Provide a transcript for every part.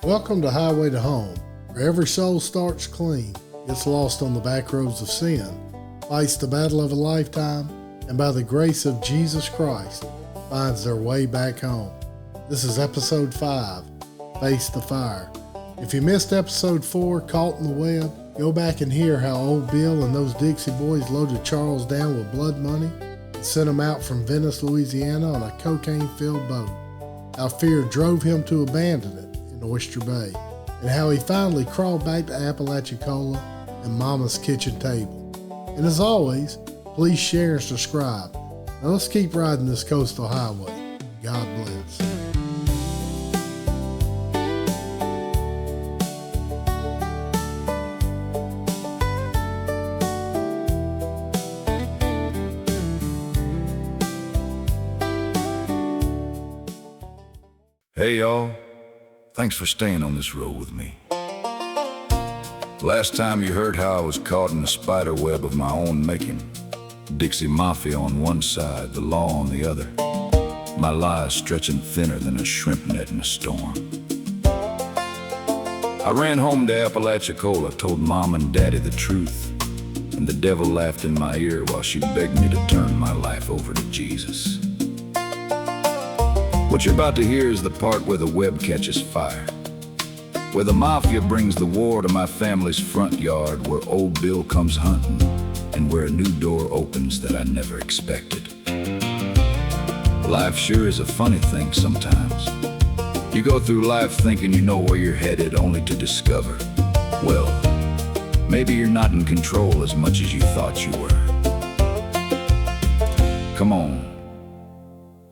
Welcome to Highway to Home, where every soul starts clean, gets lost on the back roads of sin, fights the battle of a lifetime, and by the grace of Jesus Christ, finds their way back home. This is episode 5, Face the Fire. If you missed episode 4, Caught in the Web, go back and hear how old Bill and those Dixie boys loaded Charles down with blood money and sent him out from Venice, Louisiana on a cocaine-filled boat. How fear drove him to abandon it in Oyster Bay, and how he finally crawled back to Apalachicola and Mama's kitchen table. And as always, please share and subscribe. Now let's keep riding this coastal highway. God bless. Hey y'all, thanks for staying on this road with me. Last time you heard how I was caught in a spider web of my own making. Dixie Mafia on one side, the law on the other. My lies stretching thinner than a shrimp net in a storm. I ran home to Apalachicola, told Mom and Daddy the truth, and the devil laughed in my ear while she begged me to turn my life over to Jesus. What you're about to hear is the part where the web catches fire, where the mafia brings the war to my family's front yard, where old Bill comes hunting, and where a new door opens that I never expected. Life sure is a funny thing sometimes. You go through life thinking you know where you're headed, only to discover, well, maybe you're not in control as much as you thought you were. Come on.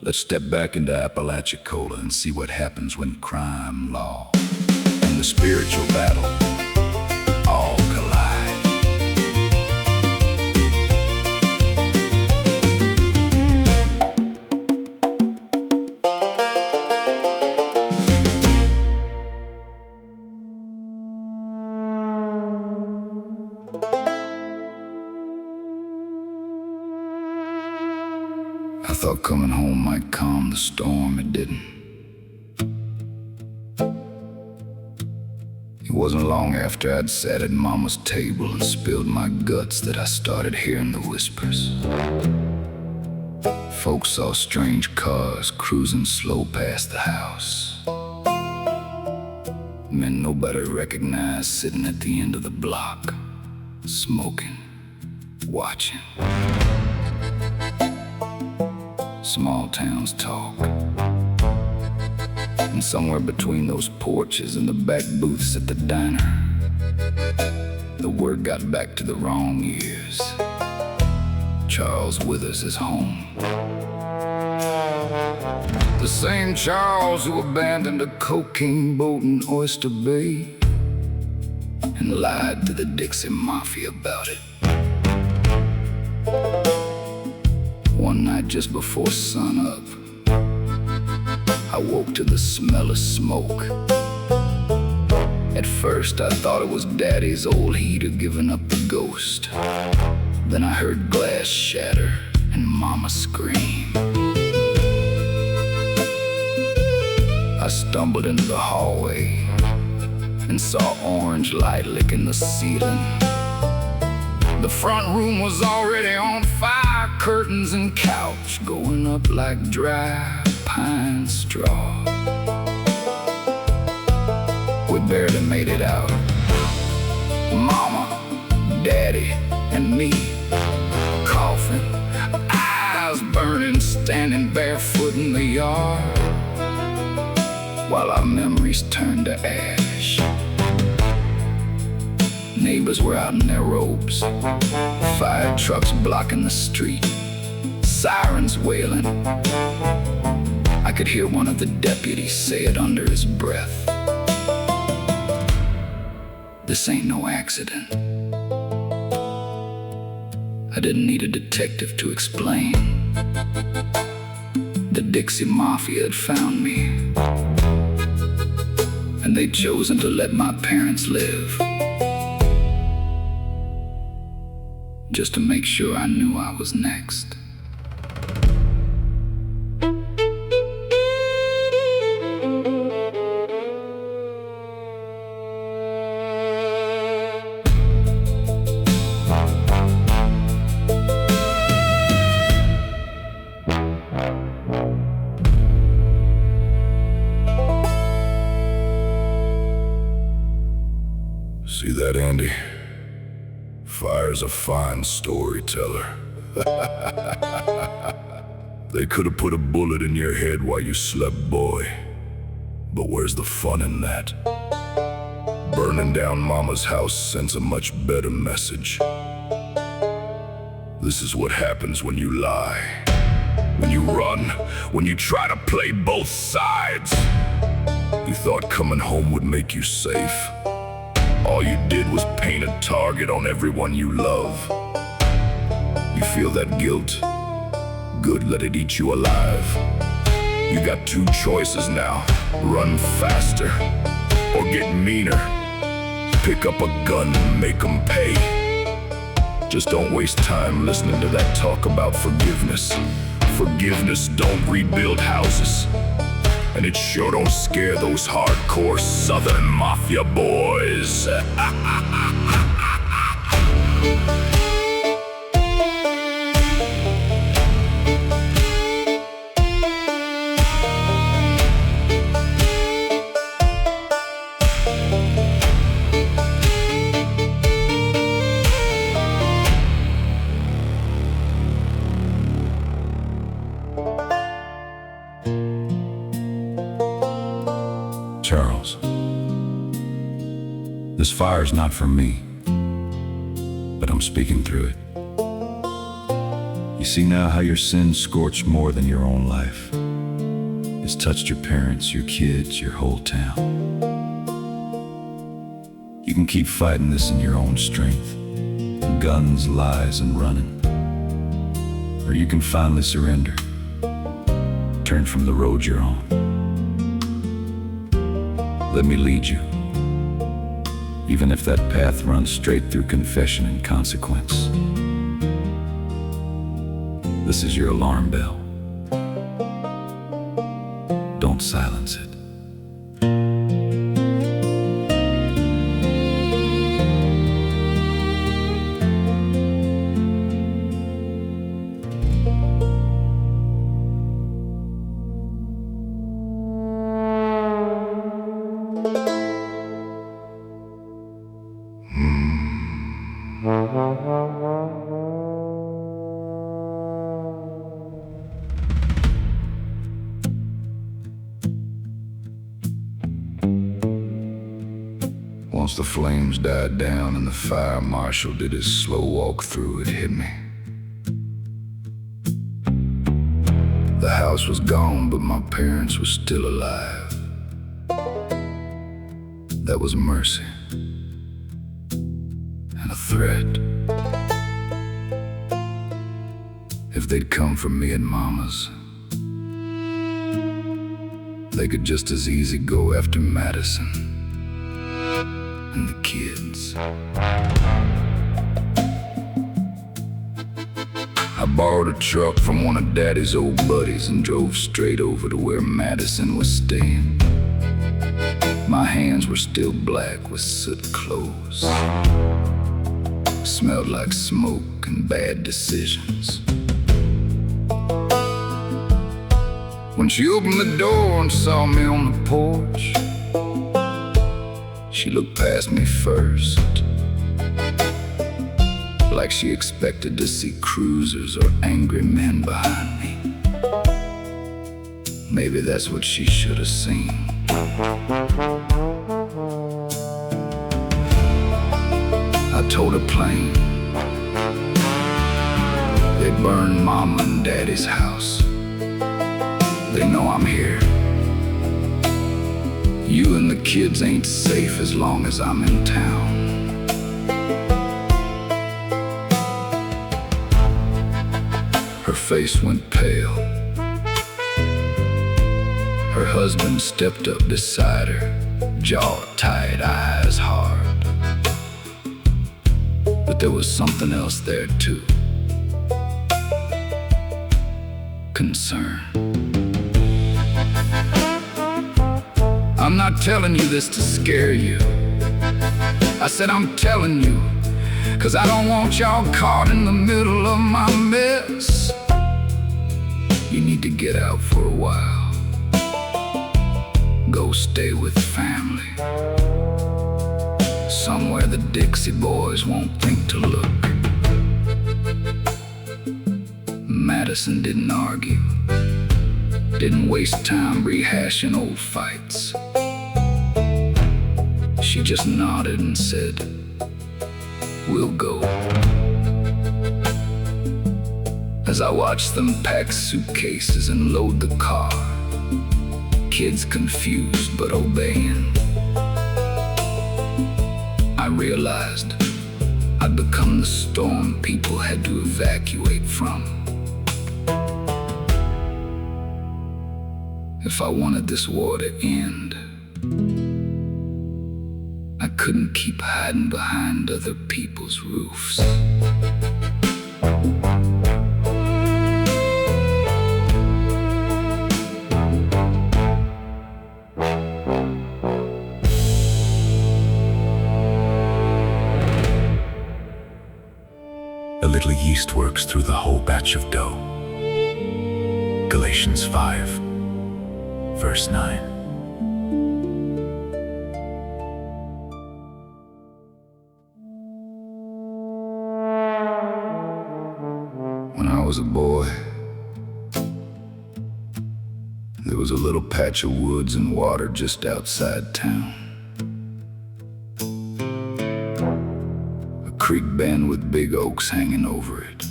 Let's step back into Apalachicola and see what happens when crime, law, and the spiritual battle all collide. I thought coming home might calm the storm, it didn't. It wasn't long after I'd sat at Mama's table and spilled my guts that I started hearing the whispers. Folks saw strange cars cruising slow past the house. Men nobody recognized sitting at the end of the block, smoking, watching. Small towns talk. And somewhere between those porches and the back booths at the diner, the word got back to the wrong ears. Charles Withers is home. The same Charles who abandoned a cocaine boat in Oyster Bay and lied to the Dixie Mafia about it. One night just before sunup, I woke to the smell of smoke. At first I thought it was Daddy's old heater giving up the ghost. Then I heard glass shatter and Mama scream. I stumbled into the hallway and saw orange light licking the ceiling. The front room was already on fire, curtains and couch going up like dry pine straw. We barely made it out. Mama, Daddy, and me, coughing, eyes burning, standing barefoot in the yard, while our memories turned to ash. Neighbors were out in their robes, fire trucks blocking the street, sirens wailing. I could hear one of the deputies say it under his breath. This ain't no accident. I didn't need a detective to explain. The Dixie Mafia had found me, and they'd chosen to let my parents live, just to make sure I knew I was next. See that, Andy? Fire's a fine storyteller. They could have put a bullet in your head while you slept, boy. But where's the fun in that? Burning down Mama's house sends a much better message. This is what happens when you lie, when you run, when you try to play both sides. You thought coming home would make you safe. All you did was paint a target on everyone you love. You feel that guilt? Good, let it eat you alive. You got two choices now. Run faster or get meaner. Pick up a gun and make them pay. Just don't waste time listening to that talk about forgiveness. Forgiveness don't rebuild houses. And it sure don't scare those hardcore Southern Mafia boys. Charles, this fire's not for me, but I'm speaking through it. You see now how your sin scorched more than your own life. It's touched your parents, your kids, your whole town. You can keep fighting this in your own strength, guns, lies, and running. Or you can finally surrender, turn from the road you're on. Let me lead you, even if that path runs straight through confession and consequence. This is your alarm bell. Don't silence it. Once the flames died down and the fire marshal did his slow walk through, it hit me. The house was gone, but my parents were still alive. That was mercy and a threat. If they'd come for me and Mama's, they could just as easy go after Madison and the kids. I borrowed a truck from one of Daddy's old buddies and drove straight over to where Madison was staying. My hands were still black with soot clothes. Smelled like smoke and bad decisions. When she opened the door and saw me on the porch, she looked past me first, like she expected to see cruisers or angry men behind me. Maybe that's what she should have seen. I told her plain, they burned Mama and Daddy's house. They know I'm here. You and the kids ain't safe as long as I'm in town. Her face went pale. Her husband stepped up beside her, jaw tight, eyes hard. But there was something else there too. Concern. I'm not telling you this to scare you. I said I'm telling you, 'cause I don't want y'all caught in the middle of my mess. You need to get out for a while. Go stay with family. somewhere the Dixie boys won't think to look. Madison didn't argue, didn't waste time rehashing old fights. She just nodded and said, "We'll go." As I watched them pack suitcases and load the car, kids confused but obeying, I realized I'd become the storm people had to evacuate from. If I wanted this war to end, I couldn't keep hiding behind other people's roofs. A little yeast works through the whole batch of dough. Galatians 5, verse 9. When I was a boy, there was a little patch of woods and water just outside town. A creek bend with big oaks hanging over it.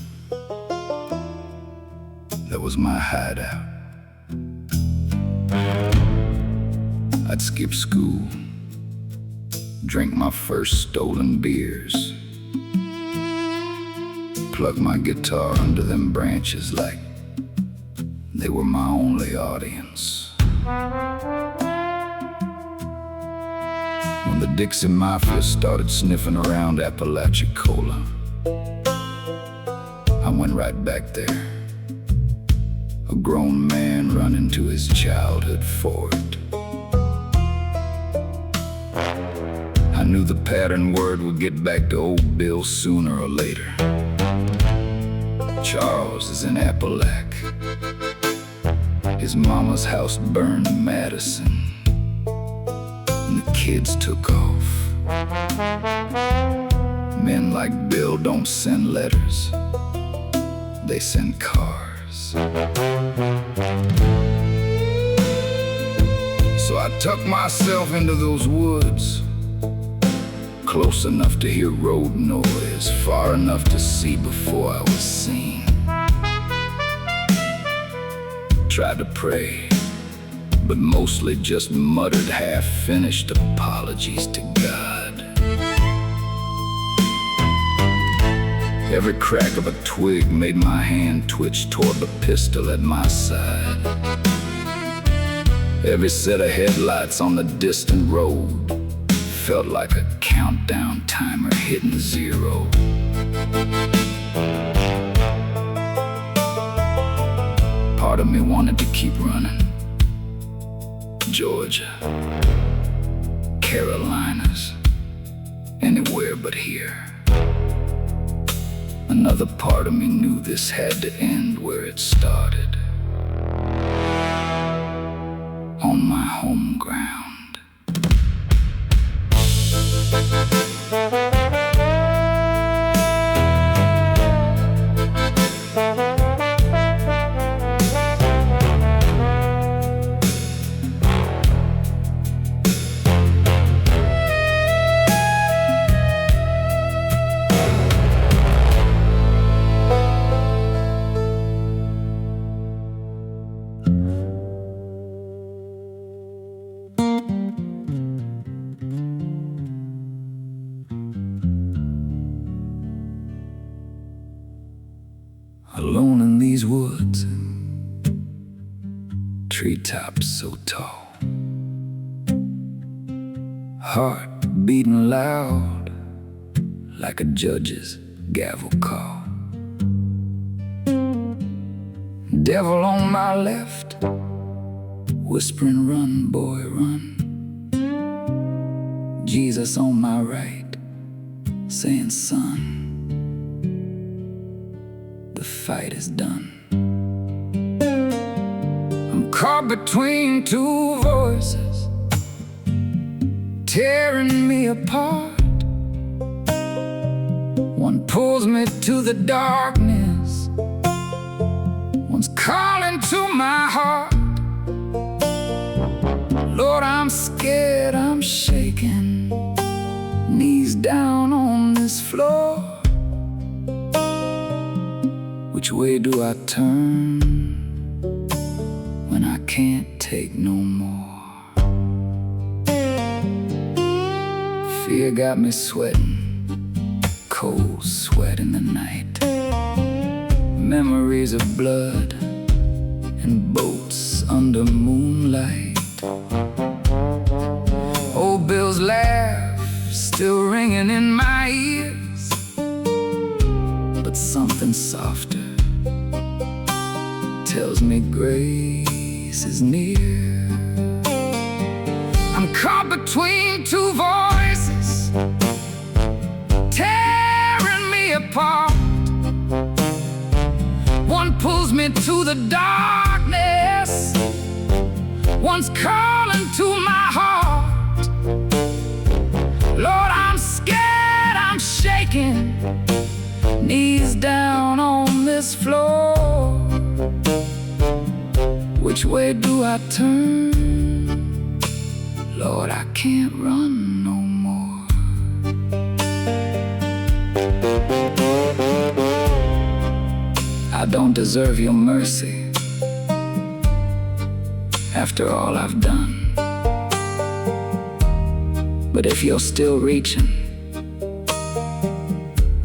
That was my hideout. I'd skip school, drink my first stolen beers, plug my guitar under them branches like they were my only audience. When the Dixie Mafia started sniffing around Apalachicola, I went right back there, a grown man running to his childhood fort. I knew the pattern word would get back to old Bill sooner or later. Charles is in Appalach. His mama's house burned in Madison, and the kids took off. Men like Bill don't send letters, they send cars. So I tucked myself into those woods, close enough to hear road noise, far enough to see before I was seen. Tried to pray, but mostly just muttered half-finished apologies to God. Every crack of a twig made my hand twitch toward the pistol at my side. Every set of headlights on the distant road felt like a countdown timer hitting zero. Part of me wanted to keep running. Georgia, Carolinas, anywhere but here. Another part of me knew this had to end where it started, on my home ground. Alone in these woods, treetops so tall, heart beating loud like a judge's gavel call. Devil on my left, whispering, "Run, boy, run." Jesus on my right, saying, "Son, the fight is done." I'm caught between two voices, tearing me apart. pulls me to the darkness, one's calling to my heart. Lord, I'm scared, I'm shaking, knees down on this floor. Which way do I turn when I can't take no more? Fear got me sweating, cold sweat in the night. Memories of blood and boats under moonlight. Old Bill's laugh still ringing in my ears, but something softer tells me grace is near. I'm caught between two voices, tearing me apart. One pulls me to the darkness, one's calling to my heart. Lord, I'm scared, I'm shaking, knees down on this floor. Which way do I turn? Lord, I can't run no more. I don't deserve your mercy after all I've done. But if you're still reaching,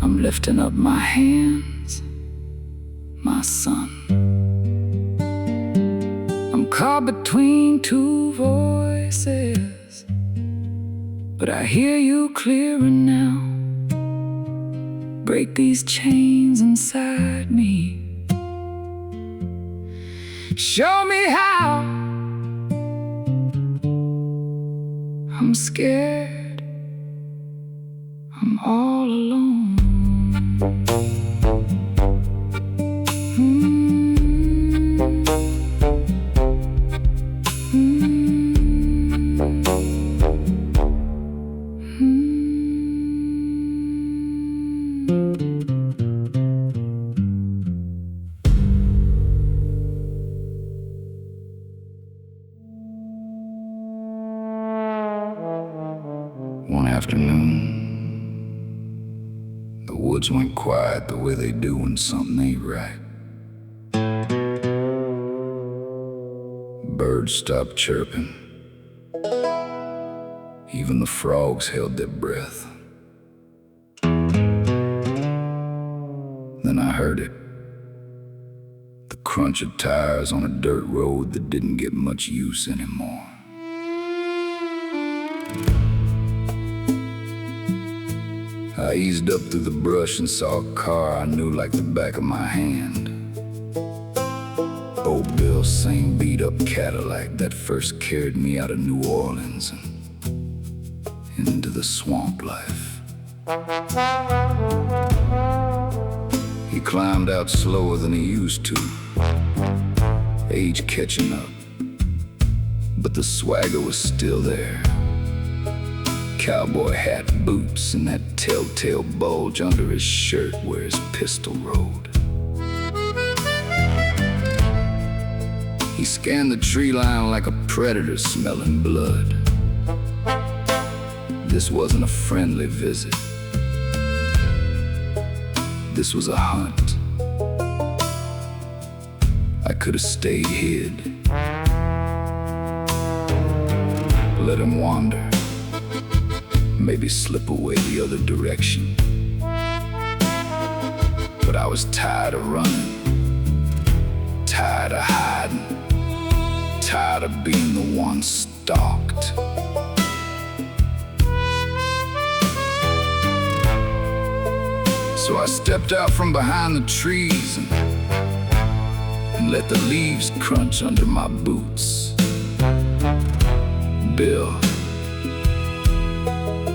I'm lifting up my hands, my son. I'm caught between two voices, but I hear you clearer now. Break these chains inside me. Show me how. I'm scared, I'm all alone. One afternoon, the woods went quiet the way they do when something ain't right. Birds stopped chirping. Even the frogs held their breath. Then I heard it. The crunch of tires on a dirt road that didn't get much use anymore. I eased up through the brush and saw a car I knew like the back of my hand. Old Bill's same beat-up Cadillac that first carried me out of New Orleans and into the swamp life. He climbed out slower than he used to, age catching up, but the swagger was still there. Cowboy hat, boots, and that telltale bulge under his shirt where his pistol rode. He scanned the tree line like a predator smelling blood. This wasn't a friendly visit. This was a hunt. I could have stayed hid, let him wander, maybe slip away the other direction. But I was tired of running, tired of hiding, tired of being the one stalked. So I stepped out from behind the trees and let the leaves crunch under my boots. Bill,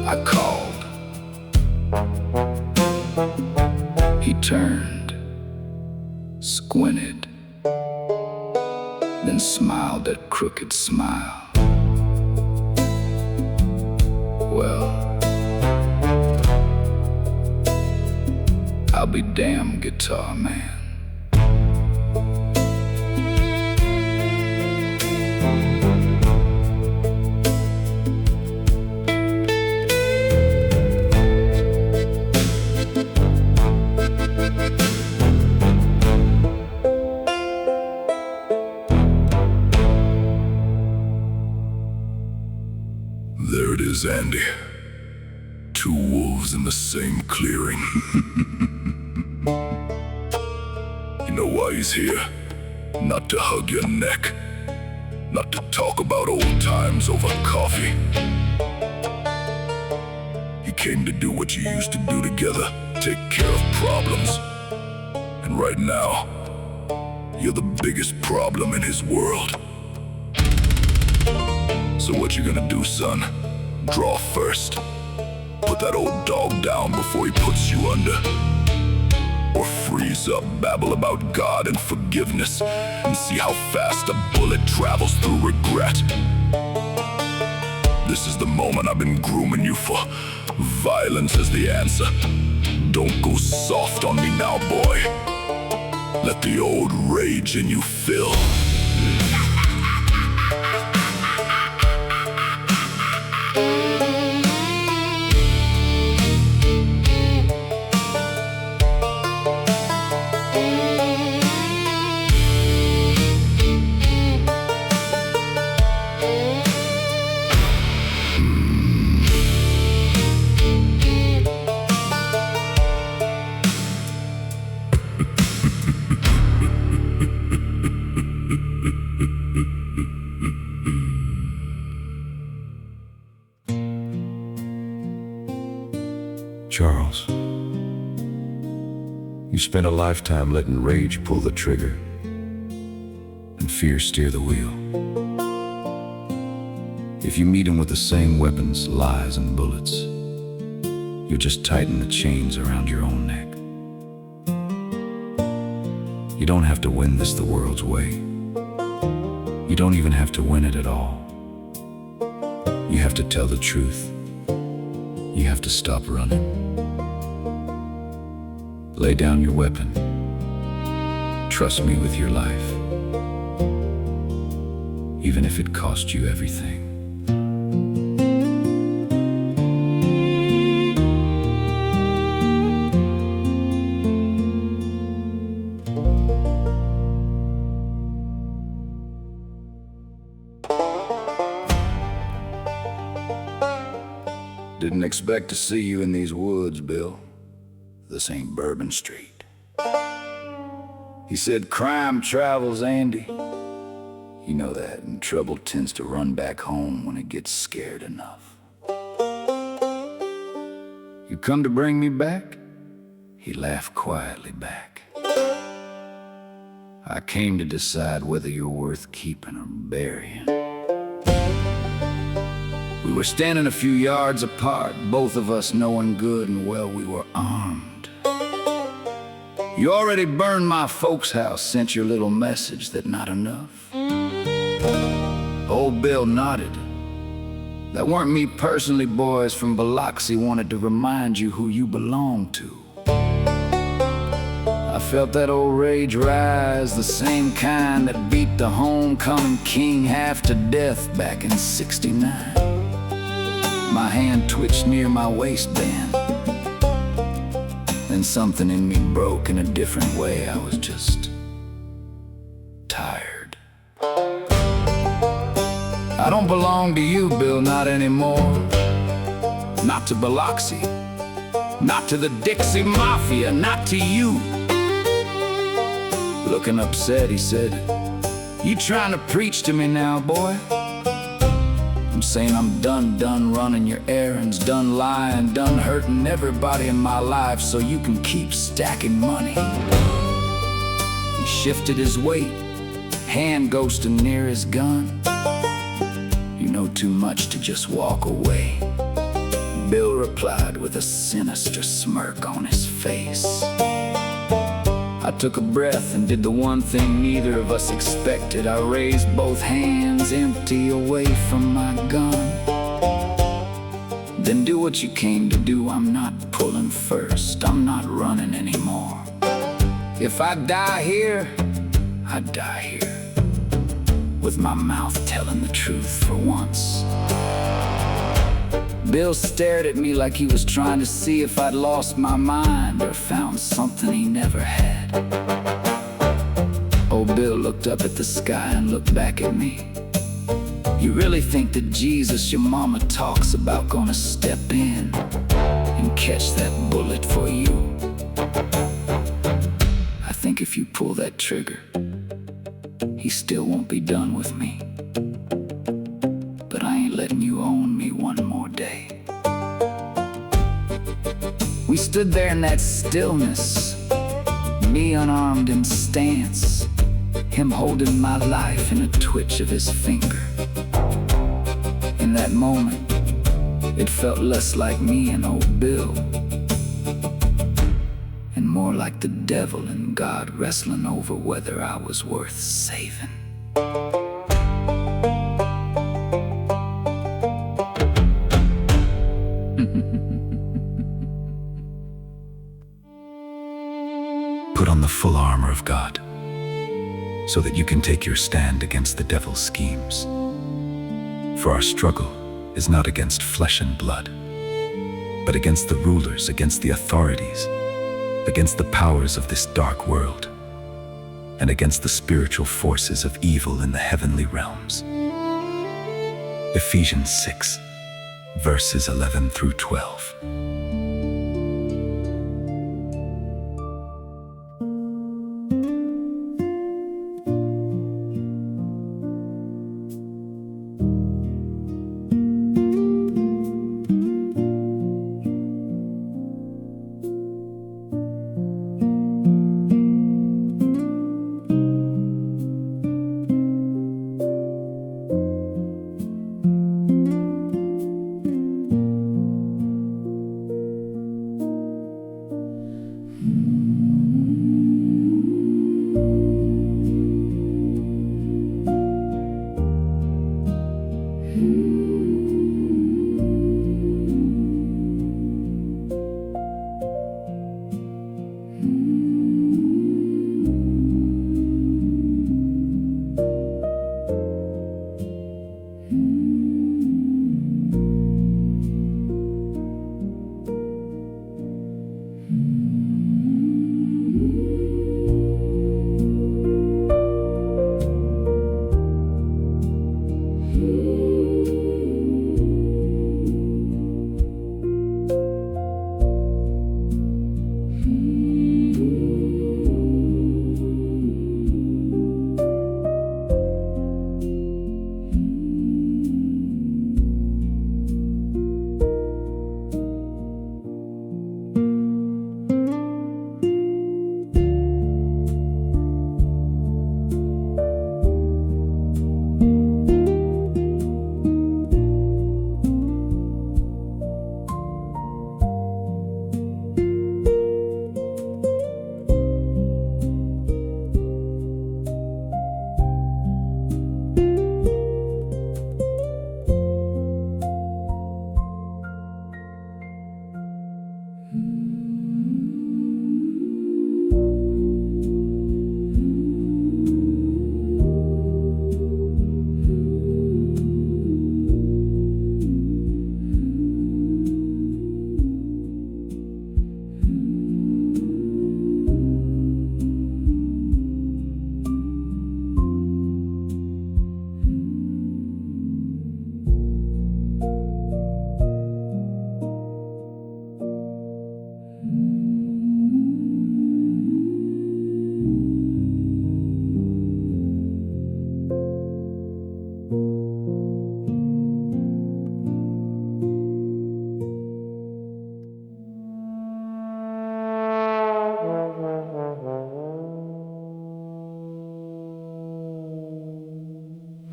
I called. He turned, squinted, then smiled that crooked smile. Well, I'll be damn, guitar man. There it is, Andy. Two wolves in the same clearing. You know why he's here? Not to hug your neck. Not to talk about old times over coffee. He came to do what you used to do together. Take care of problems. And right now, you're the biggest problem in his world. So what you gonna do, son? Draw first. Put that old dog down before he puts you under. Or freeze up, babble about God and forgiveness, and see how fast a bullet travels through regret. This is the moment I've been grooming you for. Violence is the answer. Don't go soft on me now, boy. Let the old rage in you fill. Charles, you spent a lifetime letting rage pull the trigger and fear steer the wheel. If you meet him with the same weapons, lies and bullets, you'll just tighten the chains around your own neck. You don't have to win this the world's way. You don't even have to win it at all. You have to tell the truth. You have to stop running. Lay down your weapon. Trust me with your life, even if it cost you everything. Didn't expect to see you in these woods, Bill. This ain't Bourbon Street. He said crime travels, Andy. You know that, and trouble tends to run back home when it gets scared enough. You come to bring me back? He laughed quietly back. I came to decide whether you're worth keeping or burying. We were standing a few yards apart, both of us knowing good and well we were armed. You already burned my folks' house, sent your little message that not enough. Old Bill nodded. That weren't me personally, boys from Biloxi wanted to remind you who you belong to. I felt that old rage rise, the same kind that beat the homecoming king half to death back in '69. My hand twitched near my waistband. Then something in me broke in a different way. I was just tired. I don't belong to you, Bill, not anymore. Not to Biloxi. Not to the Dixie Mafia. Not to you. Looking upset, he said, "You trying to preach to me now, boy?" I'm saying I'm done running your errands, done lying, done hurting everybody in my life so you can keep stacking money. He shifted his weight, hand ghosting near his gun. You know too much to just walk away. Bill replied with a sinister smirk on his face. I took a breath and did the one thing neither of us expected. I raised both hands empty away from my gun. then do what you came to do. I'm not pulling first, I'm not running anymore. If I die here, I die here, with my mouth telling the truth for once. Bill stared at me like he was trying to see if I'd lost my mind or found something he never had. Old Bill looked up at the sky and looked back at me. You really think that Jesus, your mama talks about, gonna step in and catch that bullet for you? I think if you pull that trigger, he still won't be done with me. But I ain't letting you own me one more day. We stood there in that stillness, me unarmed in stance, him holding my life in a twitch of his finger. In that moment, it felt less like me and old Bill, and more like the devil and God wrestling over whether I was worth saving. Put on the full armor of God, so that you can take your stand against the devil's schemes. For our struggle is not against flesh and blood, but against the rulers, against the authorities, against the powers of this dark world, and against the spiritual forces of evil in the heavenly realms. Ephesians 6, verses 11 through 12.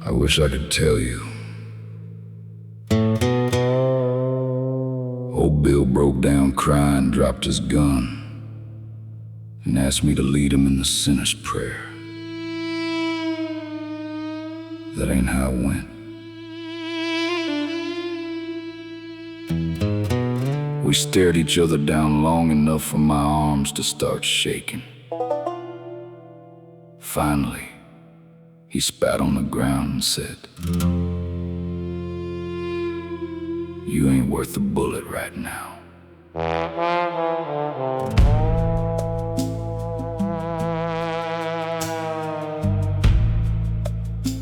I wish I could tell you. Old Bill broke down crying, dropped his gun, and asked me to lead him in the sinner's prayer. That ain't how it went. We stared each other down long enough for my arms to start shaking. Finally, he spat on the ground and said, "You ain't worth a bullet right now."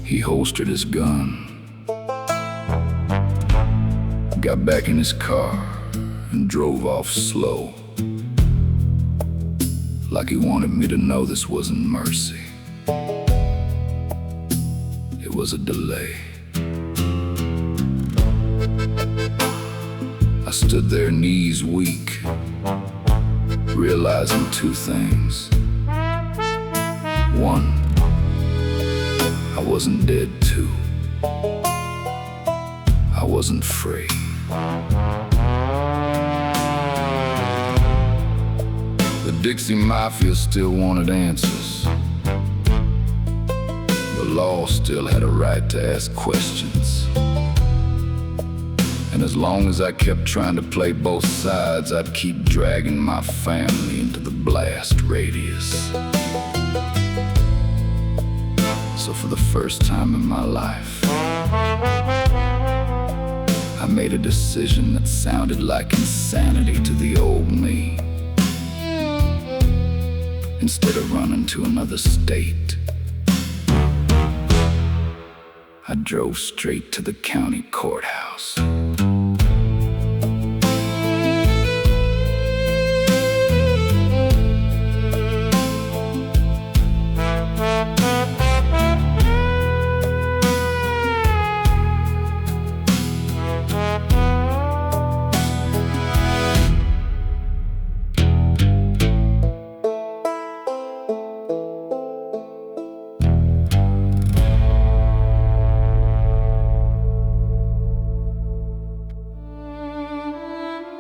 He holstered his gun, got back in his car, and drove off slow, like he wanted me to know this wasn't mercy. It was a delay. I stood there, knees weak, realizing two things. One, I wasn't dead. Two, I wasn't free. The Dixie Mafia still wanted answers. The law still had a right to ask questions. And as long as I kept trying to play both sides, I'd keep dragging my family into the blast radius. So for the first time in my life, I made a decision that sounded like insanity to the old me. Instead of running to another state, I drove straight to the county courthouse.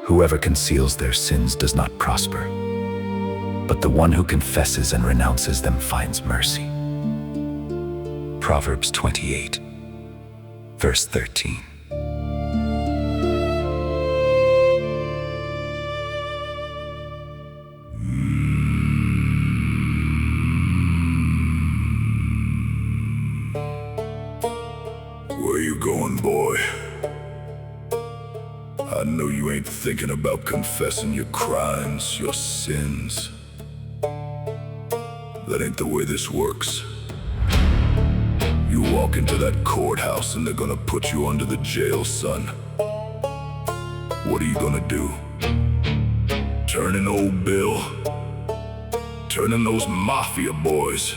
Whoever conceals their sins does not prosper, but the one who confesses and renounces them finds mercy. Proverbs 28, verse 13. Where you going, boy? I know you ain't thinking about confessing your crimes, your sins. That ain't the way this works. You walk into that courthouse and they're gonna put you under the jail, son. What are you gonna do? Turn in old Bill? Turn in those mafia boys?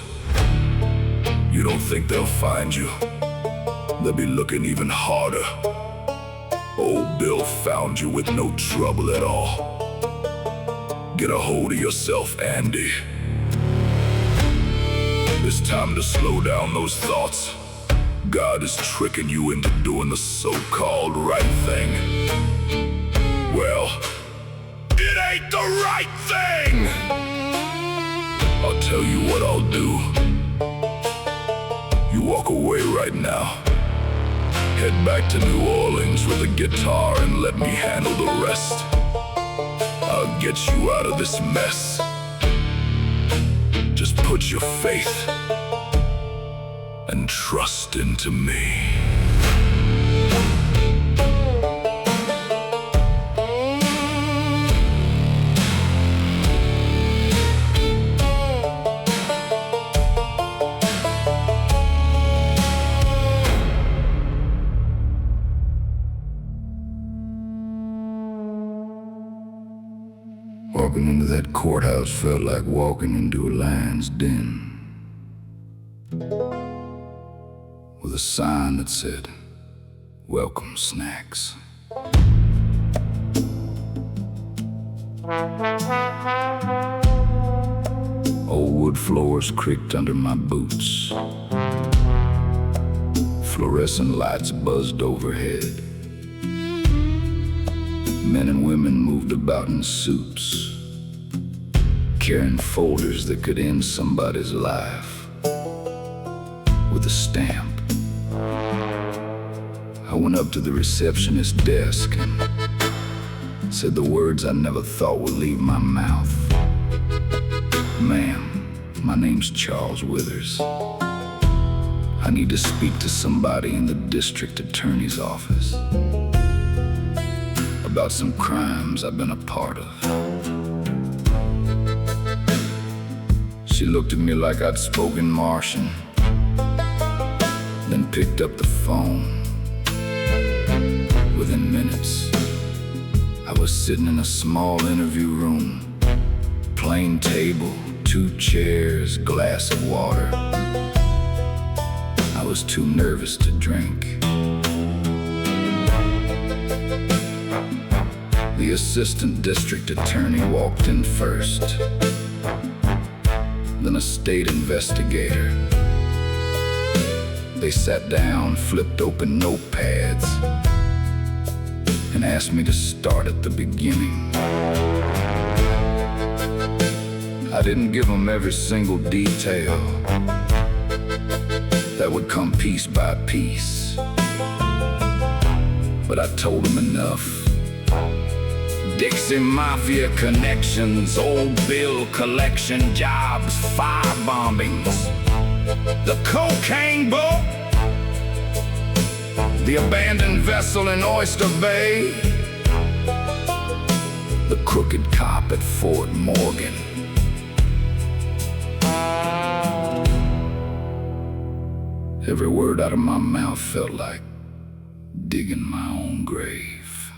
You don't think they'll find you? They'll be looking even harder. Old Bill found you with no trouble at all. Get a hold of yourself, Andy. It's time to slow down those thoughts. God is tricking you into doing the so-called right thing. Well, it ain't the right thing! I'll tell you what I'll do. You walk away right now. Head back to New Orleans with a guitar and let me handle the rest. I'll get you out of this mess. Just put your faith and trust into me. Walking into that courthouse felt like walking into a lion's den, with a sign that said, "Welcome snacks." Old wood floors creaked under my boots. Fluorescent lights buzzed overhead. Men and women moved about in suits, carrying folders that could end somebody's life with a stamp. I went up to the receptionist desk and said the words I never thought would leave my mouth. Ma'am, my name's Charles Withers. I need to speak to somebody in the district attorney's office about some crimes I've been a part of. She looked at me like I'd spoken Martian, then picked up the phone. Within minutes, I was sitting in a small interview room. Plain table, 2 chairs, glass of water. I was too nervous to drink. The assistant district attorney walked in first, then a state investigator. They sat down, flipped open notepads, and asked me to start at the beginning. I didn't give them every single detail. That would come piece by piece. But I told them enough. Dixie Mafia connections, old bill collection jobs, fire bombings, the cocaine boat, the abandoned vessel in Oyster Bay, the crooked cop at Fort Morgan. Every word out of my mouth felt like digging my own grave,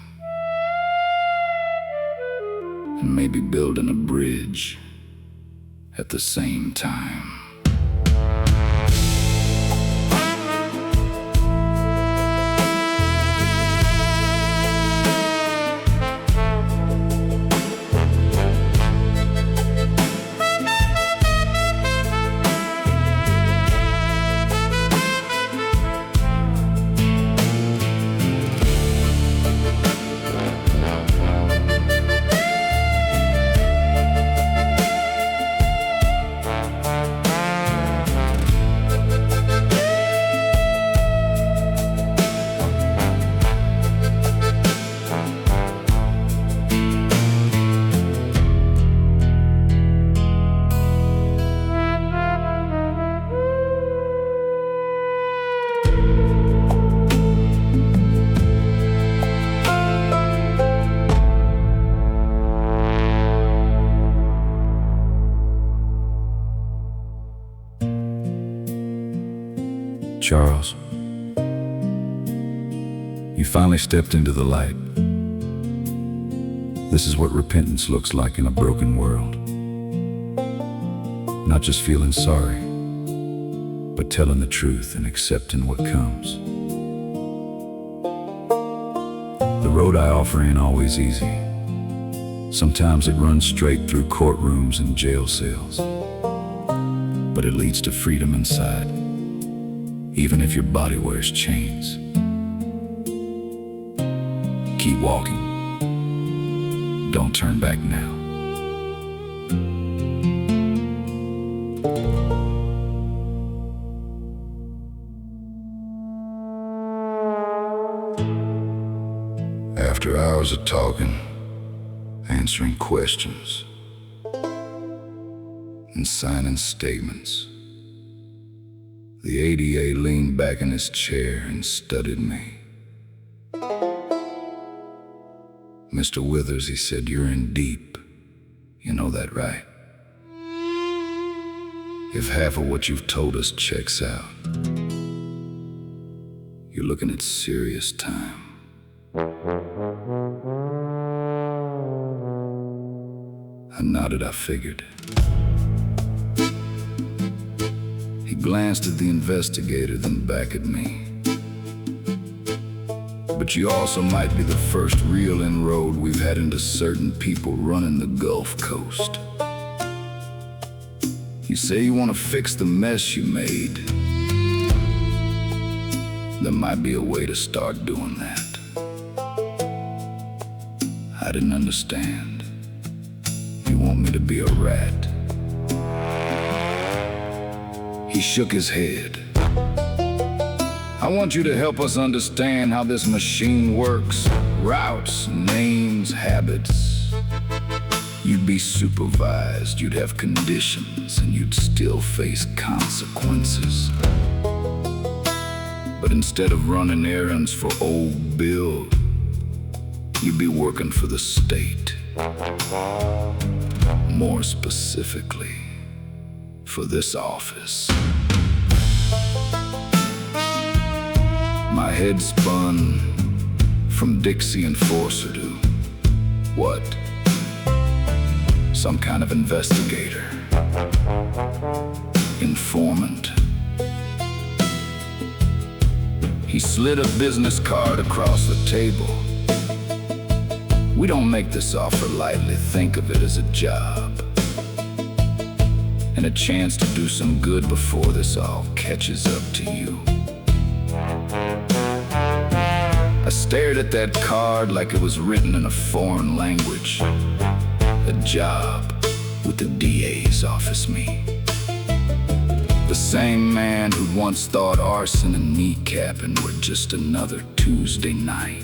and maybe building a bridge at the same time. Charles, you finally stepped into the light. This is what repentance looks like in a broken world. Not just feeling sorry, but telling the truth and accepting what comes. The road I offer ain't always easy. Sometimes it runs straight through courtrooms and jail cells, but it leads to freedom inside, even if your body wears chains. Keep walking. Don't turn back now. After hours of talking, answering questions, and signing statements, the ADA leaned back in his chair and studied me. Mr. Withers, he said, you're in deep. You know that, right? If half of what you've told us checks out, you're looking at serious time. I nodded, I figured. He glanced at the investigator, then back at me. But you also might be the first real inroad we've had into certain people running the Gulf Coast. You say you want to fix the mess you made. There might be a way to start doing that. I didn't understand. You want me to be a rat? He shook his head. I want you to help us understand how this machine works. Routes, names, habits. You'd be supervised, you'd have conditions, and you'd still face consequences. But instead of running errands for old Bill, you'd be working for the state. More specifically, for this office. My head spun from Dixie enforcer to what? Some kind of investigator, informant. He slid a business card across the table. We don't make this offer lightly, think of it as a job. And a chance to do some good before this all catches up to you. I stared at that card like it was written in a foreign language. A job with the DA's office me. The same man who'd once thought arson and kneecapping were just another Tuesday night.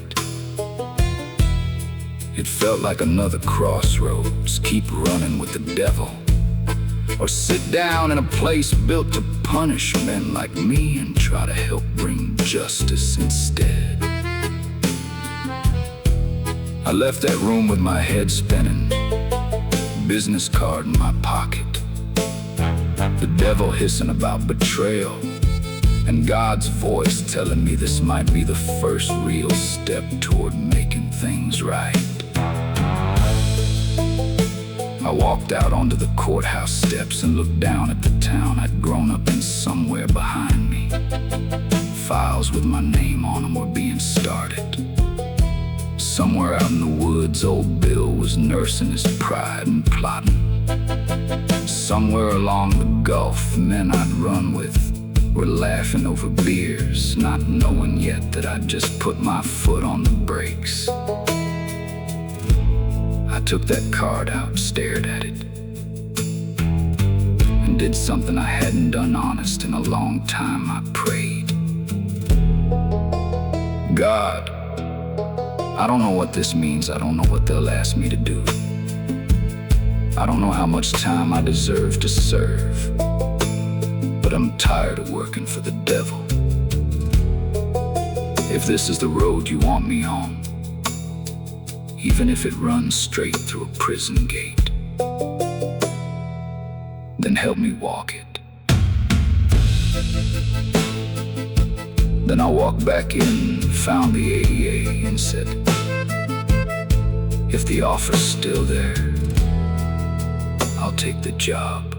It felt like another crossroads, keep running with the devil. Or sit down in a place built to punish men like me and try to help bring justice instead. I left that room with my head spinning, business card in my pocket, the devil hissing about betrayal, and God's voice telling me this might be the first real step toward making things right. I walked out onto the courthouse steps and looked down at the town I'd grown up in somewhere behind me. Files with my name on them were being started. Somewhere out in the woods, old Bill was nursing his pride and plotting. Somewhere along the Gulf, the men I'd run with were laughing over beers, not knowing yet that I'd just put my foot on the brakes. I took that card out, stared at it, and did something I hadn't done honest in a long time. I prayed. God, I don't know what this means. I don't know what they'll ask me to do. I don't know how much time I deserve to serve, but I'm tired of working for the devil. If this is the road you want me on, even if it runs straight through a prison gate, then help me walk it. Then I walked back in, found the AEA and said, if the offer's still there, I'll take the job.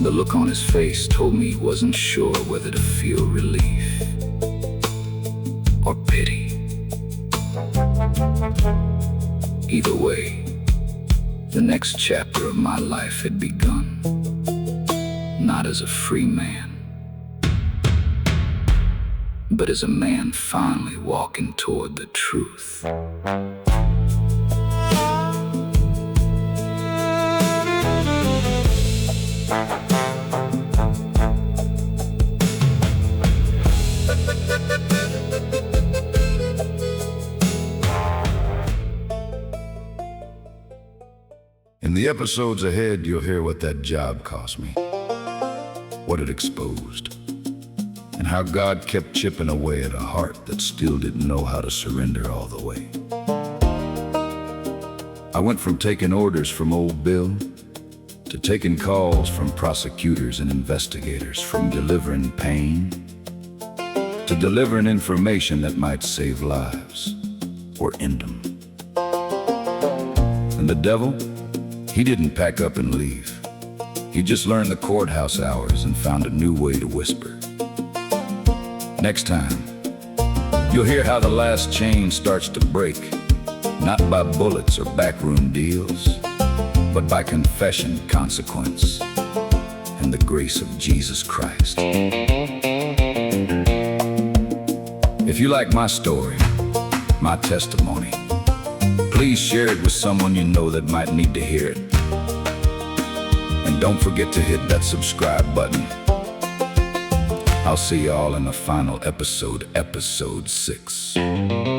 The look on his face told me he wasn't sure whether to feel relief or pity. Either way, the next chapter of my life had begun, not as a free man, but as a man finally walking toward the truth. In the episodes ahead, you'll hear what that job cost me, what it exposed, and how God kept chipping away at a heart that still didn't know how to surrender all the way. I went from taking orders from old Bill to taking calls from prosecutors and investigators, from delivering pain to delivering information that might save lives or end them. And the devil? He didn't pack up and leave. He just learned the courthouse hours and found a new way to whisper. Next time, you'll hear how the last chain starts to break, not by bullets or backroom deals, but by confession, consequence, and the grace of Jesus Christ. If you like my story, my testimony, please share it with someone you know that might need to hear it. And don't forget to hit that subscribe button I'll see y'all in the final episode, episode 6.